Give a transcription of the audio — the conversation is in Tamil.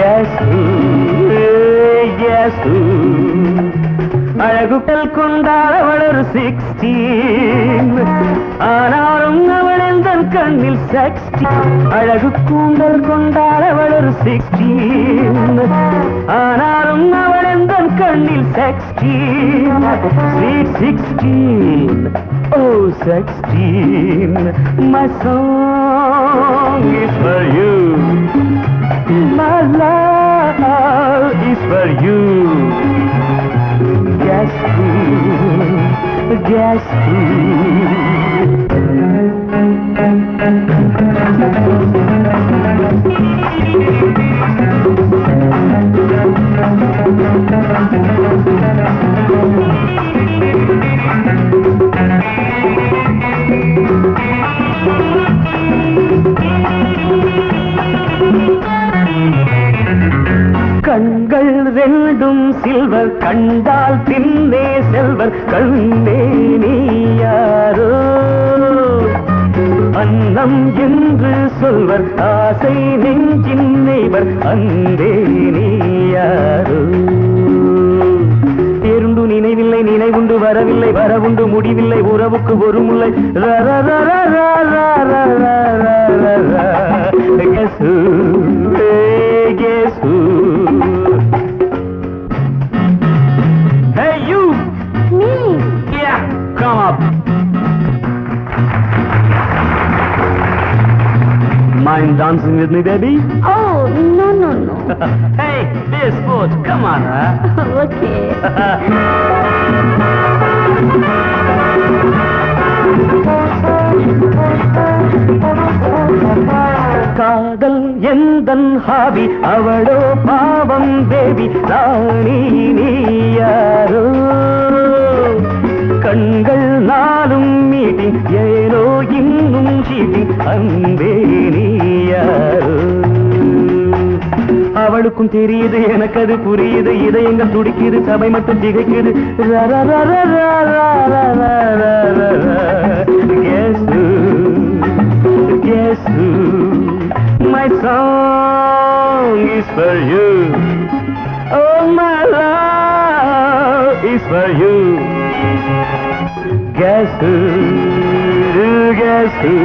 Guess who? Guess who? அழகுகள் கொண்டாள் அவள் ஒரு 16, ஆனாலும் அவள் எந்த கண்ணில் 60. அழகு கூந்தல் கொண்டாள் அவள் ஒரு 16, ஆனாலும் அவள் எந்த கண்ணில் 16. Sweet 16, oh 16, my song is for you, my love is for you. Guess who? Guess who? கண்கள் ரெண்டும் சில்வர், கண்டால் பின்னே செல்வர், கண்ணே நீ யாரோ? அன்னம் என்று சொல்வர், ஆசை நெஞ்சின் நெய்வர், அன்பே நீ யாரோ? பேருண்டு நினைவில்லை, நினைவுண்டு வரவில்லை, வரவுண்டு முடிவில்லை, உறவுக்கு ஒரு முல்லை. Guess who? Guess who? Hey you! Me? Yeah, come up. Mind dancing with me, baby? Oh, no. Hey, this foot, come on, huh? Okay. காதல் எந்தன் ஹாபி, அவளோ பாவம் பேபி, ராணி நீ யாரோ? கண்கள் நாளும் மீட்டிங், ஏனோ இன்னும் சீட்டிங், அன்பே நீ யாரோ? அவளுக்கும் தெரியுது, எனக்கு அது புரியுது, இதயங்கள் துடிக்குது, சபை மட்டும் திகைக்குது. Guess who? Guess who? My song is for you. Oh, my love is for you. Guess who? Guess who?